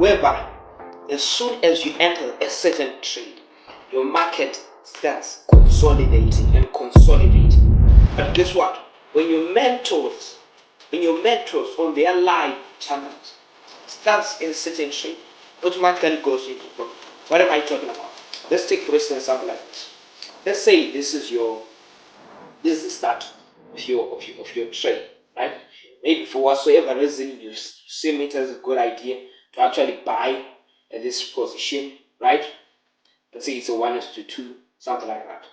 whereby as soon as you enter a certain trade, your market starts consolidating and consolidating. But guess what? When your mentors on their live channels starts in certain trade, automatically goes into profit. What am I talking about? Let's take for instance something like this. Let's say this is the start of your trade, right? Maybe for whatsoever reason you see it as a good idea to actually buy at this position, right? Let's say it's a 1:2, something like that.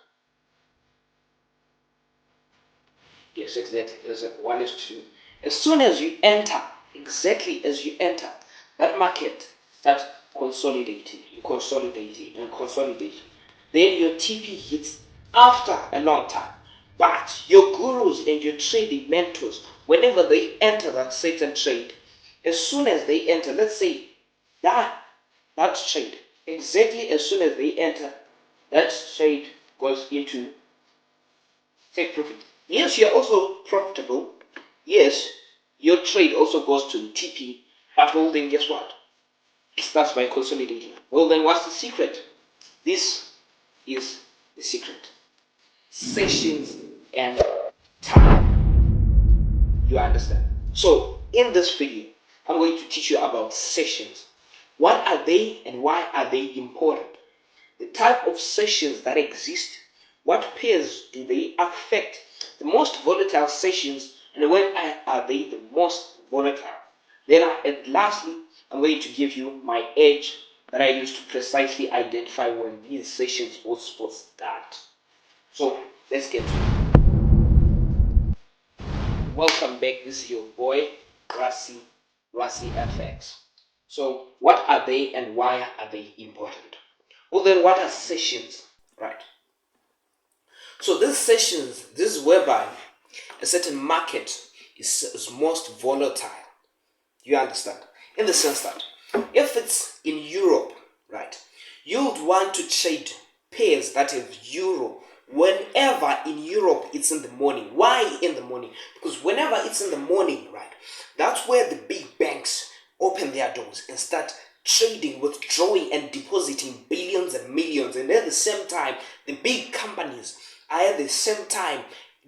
Yes, exactly. It's a 1:2. As soon as you enter, exactly as you enter, that market starts consolidating, and consolidating. Then your TP hits after a long time. But your gurus and your trading mentors, whenever they enter that certain trade, as soon as they enter, let's say that trade, exactly as soon as they enter, that trade goes into take profit. Yes, you're also profitable. Yes, your trade also goes to the TP. But well, then guess what? It starts by consolidating. Well, then what's the secret? This is the secret. Sessions and time. You understand? So, in this video, I'm going to teach you about sessions. What are they and why are they important? The type of sessions that exist, what pairs do they affect, the most volatile sessions, and when are they the most volatile? Then, and lastly, I'm going to give you my edge that I use to precisely identify when these sessions will start. So, let's get to it. Welcome back. This is your boy, Rasi FX. So, what are they and why are they important? Well, then, what are sessions? Right. So these sessions, this is whereby a certain market is most volatile. You understand? In the sense that if it's in Europe, right, you'd want to trade pairs that have euro whenever in Europe it's in the morning. Why in the morning? Because whenever it's in the morning, right, that's where the big banks open their doors and start trading, withdrawing and depositing billions and millions, and at the same time the big companies are at the same time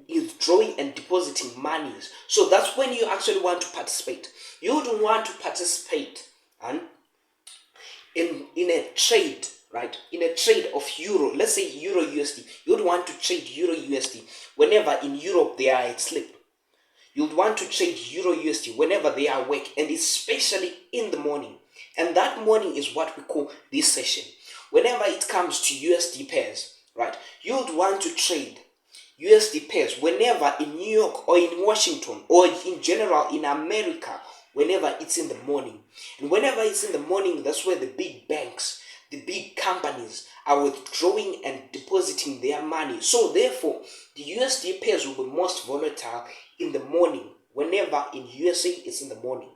withdrawing and depositing monies. So that's when you actually want to participate. You don't want to participate in a trade, right? In a trade of euro, let's say euro USD. You'd want to trade euro USD whenever in Europe they are at sleep. You'd want to trade euro USD whenever they are awake, and especially in the morning. And that morning is what we call this session. Whenever it comes to USD pairs, right, you'd want to trade USD pairs whenever in New York or in Washington or in general in America, whenever it's in the morning. And whenever it's in the morning, that's where the big banks, the big companies are withdrawing and depositing their money. So therefore, the USD pairs will be most volatile in the morning. Whenever in USA it's in the morning.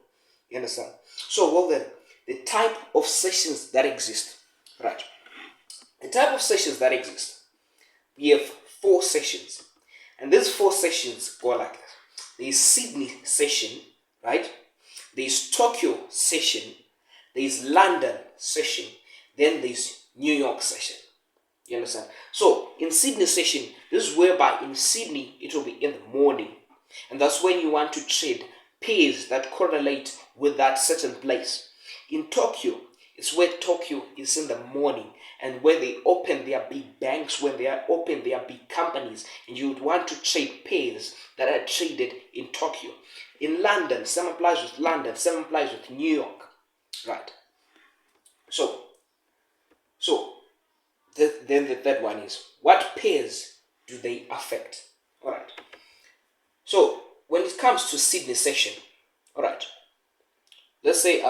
You understand? So well then, the type of sessions that exist, right? The type of sessions that exist, we have 4 sessions, and these 4 sessions go like this. There is Sydney session, right? There is Tokyo session, there is London session, then there is New York session. You understand? So in Sydney session, this is whereby in Sydney it will be in the morning, and that's when you want to trade pairs that correlate with that certain place. In Tokyo, it's where Tokyo is in the morning and where they open their big banks, when they open their big companies, and you would want to trade pairs that are traded in Tokyo. In London, same applies with London, same applies with New York, right? So then the third one is, what pairs do they affect? All right. So when it comes to Sydney session, all right, let's say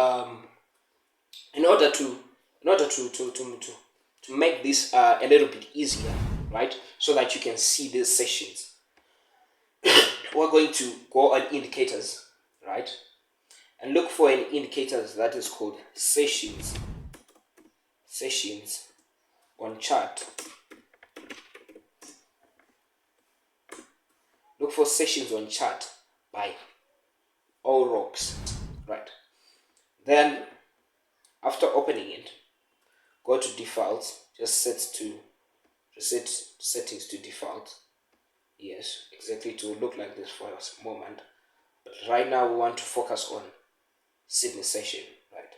in order to make this a little bit easier, right, so that you can see these sessions, we're going to go on indicators, right, and look for an indicator that is called sessions on chart. Look for sessions on chart by All Rocks, right? Then After opening it, go to default, just set settings to default. Yes, exactly, to look like this for a moment. But right now we want to focus on Sydney session, right?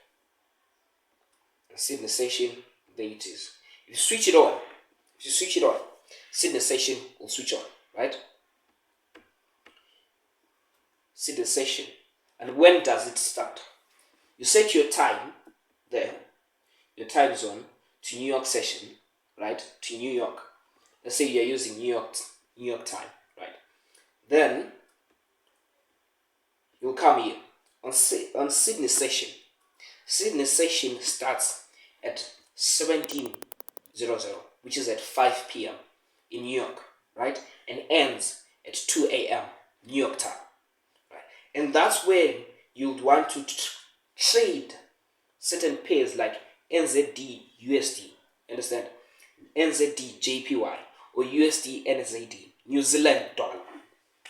Sydney session, there it is. If you switch it on, Sydney session will switch on, right? Sydney session. And when does it start? You set your time there, your time zone, to New York session, right? To New York. Let's say you're using New York time, right? Then you'll come here on Sydney session. Sydney session starts at 17:00, which is at 5 p.m. in New York, right? And ends at 2 a.m. New York time, right? And that's where you'd want to trade certain pairs like NZD USD, understand? NZD JPY or USD NZD, New Zealand dollar,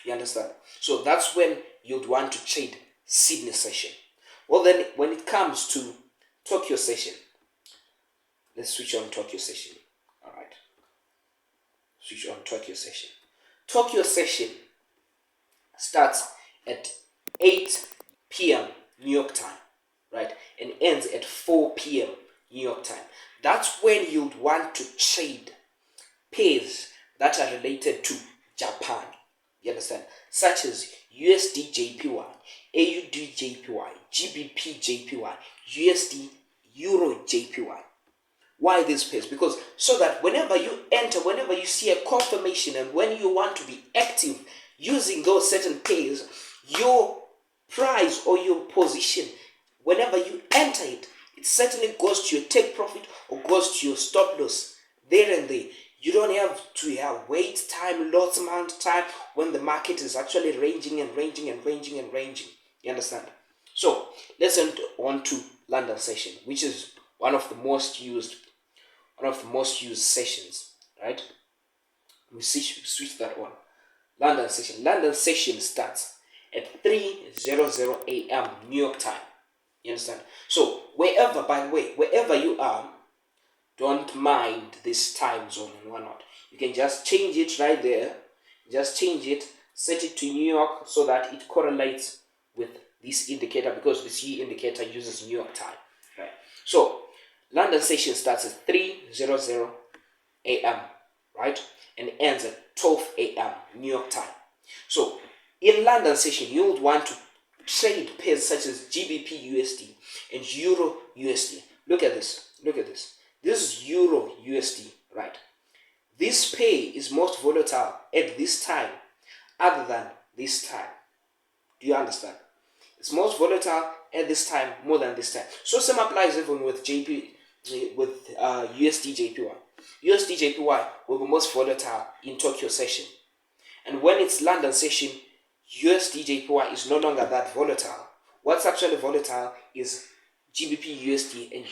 you understand? So that's when you'd want to trade Sydney session. Well, then when it comes to Tokyo session, let's switch on Tokyo session. All right, switch on Tokyo session. Tokyo session starts at 8 p.m. New York time, right, and ends at 4 p.m. New York time. That's when you'd want to trade pairs that are related to Japan. You understand? Such as USD JPY, AUD JPY, GBP JPY, USD Euro JPY. Why these pairs? Because so that whenever you enter, whenever you see a confirmation, and when you want to be active using those certain pairs, your price or your position, whenever you enter it, it certainly goes to your take profit or goes to your stop loss there and there. You don't have to wait time, lots amount of time when the market is actually ranging and ranging and ranging and ranging. You understand? So let's enter on to London session, which is one of the most used sessions, right? We switch that on. London session. London session starts at 3:00 a.m. New York time. You understand? So wherever, by the way, wherever you are, don't mind this time zone and whatnot. You can just change it right there. Just change it, set it to New York so that it correlates with this indicator, because this indicator uses New York time, right? So London session starts at 3:00 a.m., right, and ends at 12 a.m. New York time. So in London session, you would want to trade pairs such as GBP USD and Euro USD. Look at this. This is Euro USD, right? This pair is most volatile at this time other than this time. Do you understand? It's most volatile at this time more than this time. So same applies even with USD JPY. USD JPY will be most volatile in Tokyo session. And when it's London session, USD JPY is no longer that volatile. What's actually volatile is GBP USD and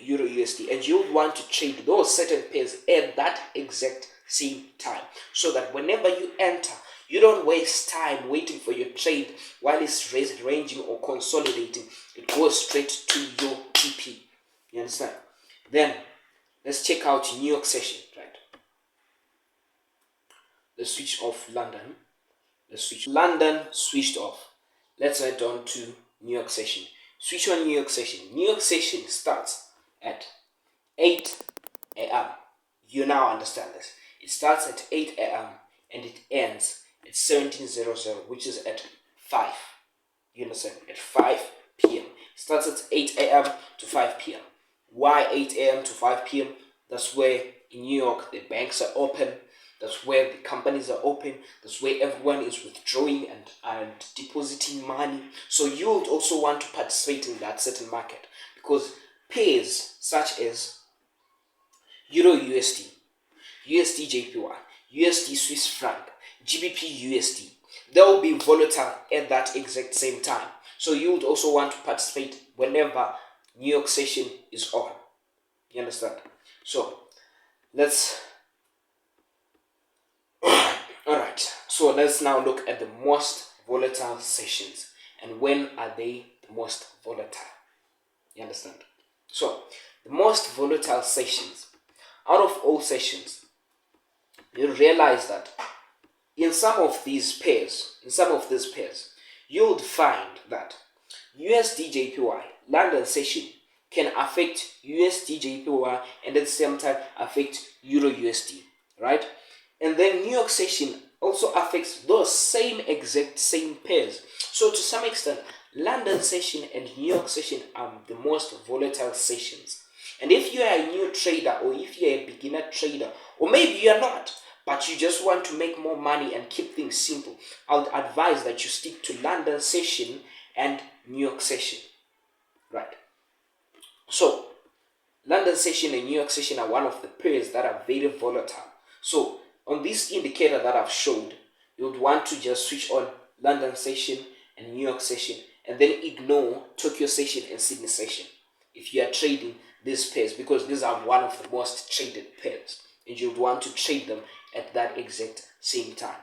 Euro USD, and you would want to trade those certain pairs at that exact same time, so that whenever you enter, you don't waste time waiting for your trade while it's ranging or consolidating. It goes straight to your TP. You understand? Then let's check out New York session, right? Let's switch off London. London switched off. Let's head on to New York session. Switch on New York session. New York session starts at 8 a.m. You now understand this. It starts at 8 a.m. and it ends at 17:00, which is at 5. You understand? At 5 p.m. It starts at 8 a.m. to 5 p.m. Why 8 a.m. to 5 p.m.? That's where in New York the banks are open. That's where the companies are open. That's where everyone is withdrawing and depositing money. So you would also want to participate in that certain market, because pairs such as Euro USD, USD JPY, USD Swiss franc, GBP USD, they will be volatile at that exact same time. So you would also want to participate whenever New York session is on. You understand? So let's So let's now look at the most volatile sessions and when are they the most volatile. You understand? So the most volatile sessions, out of all sessions, you realize that in some of these pairs, you would find that USDJPY London session can affect USDJPY and at the same time affect Euro USD, right? And then New York session also affects those exact same pairs. So to some extent, London session and New York session are the most volatile sessions. And if you are a new trader, or if you're a beginner trader, or maybe you're not, but you just want to make more money and keep things simple, I would advise that you stick to London session and New York session, right? So London session and New York session are one of the pairs that are very volatile. So on this indicator that I've showed, you would want to just switch on London session and New York session, and then ignore Tokyo session and Sydney session if you are trading these pairs, because these are one of the most traded pairs, and you would want to trade them at that exact same time.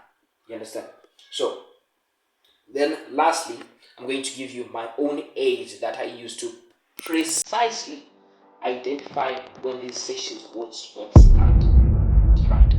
You understand? So then lastly, I'm going to give you my own age that I use to precisely identify when these sessions would start. Right?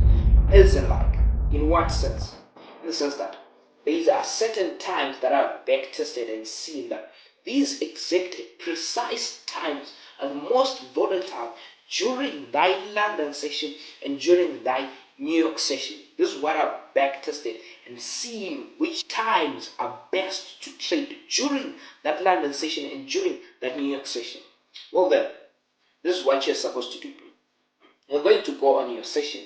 As in, like, in what sense? In the sense that these are certain times that are back tested and seen that these exact precise times are the most volatile during thy London session and during thy New York session. This is what I've back tested and seen which times are best to trade during that London session and during that New York session. Well then, this is what you're supposed to do. You're going to go on your session,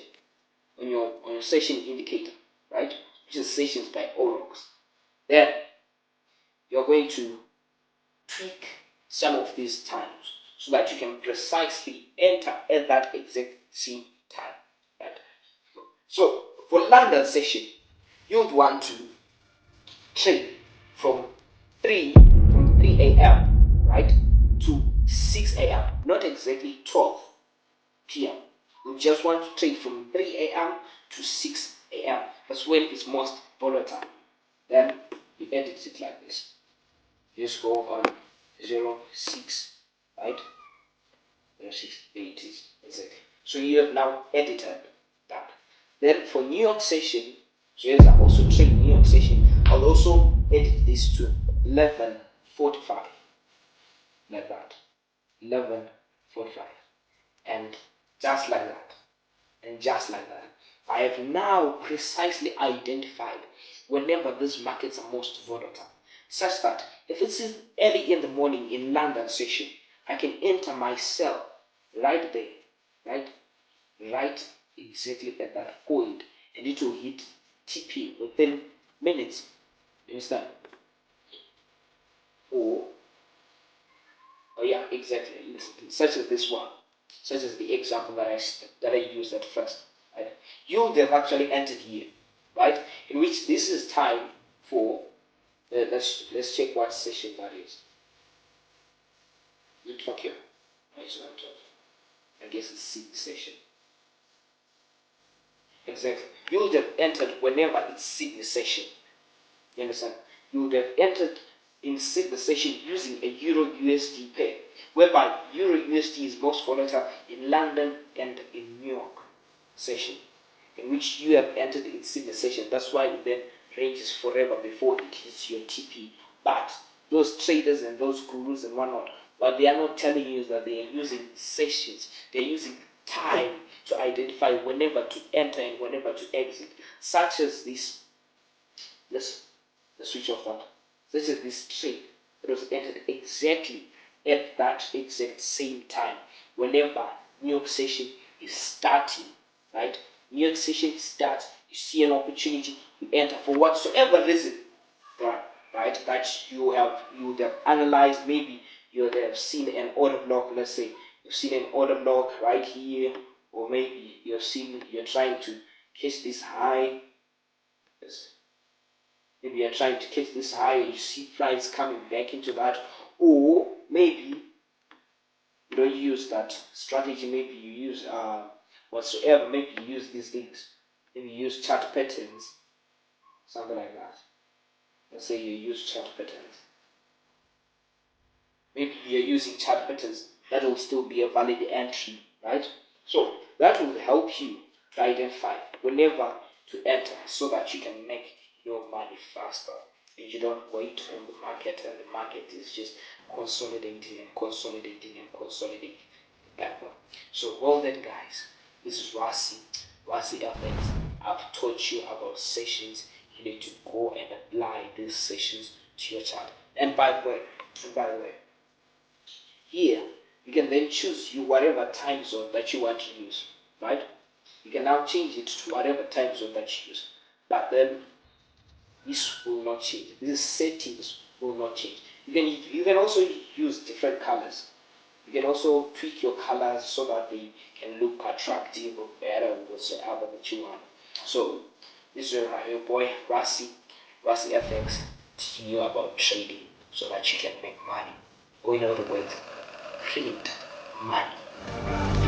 on your session indicator, right? Which is sessions by Orox. Then you're going to tweak some of these times so that you can precisely enter at that exact same time, right? So for London session, you would want to trade from 3 a.m. right to 6 a.m. Not exactly 12 p.m. You just want to trade from 3 a.m. to 6 a.m. That's when it's most volatile. Then you edit it like this. You just go on 06, right? 06, it is exactly. So you have now edited that. Then for New York session, so as I also trade New York session, I'll also edit this to 11:45, like that. 11:45, and just like that. And just like that, I have now precisely identified whenever these markets are most volatile, such that if it's early in the morning in London session, I can enter my sell right there, right exactly at that point, and it will hit TP within minutes. You understand? Or, oh yeah, exactly. Such as this one, such as the example that I used at first. Right? You would have actually entered here, right? In which this is time for. Let's check what session that is. In Tokyo. It's not Tokyo. I guess it's Sydney session. Exactly. You would have entered whenever it's Sydney session. You understand? You would have entered in the session using a Euro USD pair, whereby Euro USD is most volatile in London and in New York session, in which you have entered in the session. That's why it then ranges forever before it hits your TP. But those traders and those gurus and whatnot, what they are not telling you is that they are using sessions, they're using time to identify whenever to enter and whenever to exit, such as this. The switch off that. This is this trade that was entered exactly at that exact same time. Whenever New York session is starting, right? New York session starts, you see an opportunity, you enter for whatsoever reason, right? That you would have analyzed. Maybe you would have seen an order block. Let's say you've seen an order block right here, or maybe you're trying to catch this high. Maybe you're trying to catch this high and you see price coming back into that, or maybe you don't use that strategy. Maybe you use whatsoever. Maybe you use these things. Maybe you use chart patterns, something like that. Let's say you use chart patterns. Maybe you're using chart patterns that will still be a valid entry, right? So that will help you to identify whenever to enter so that you can make your money faster. And you don't wait on the market, and the market is just consolidating and consolidating and consolidating. So well then guys, this is Rasi FX. I've taught you about sessions. You need to go and apply these sessions to your chart. And by the way, here you can then choose whatever time zone that you want to use, right? You can now change it to whatever time zone that you use. But then this will not change. These settings will not change. You can also use different colors. You can also tweak your colors so that they can look attractive or better whatsoever that you want. So this is your boy Rasi FX teaching you about trading so that you can make money. Or in other words, print money.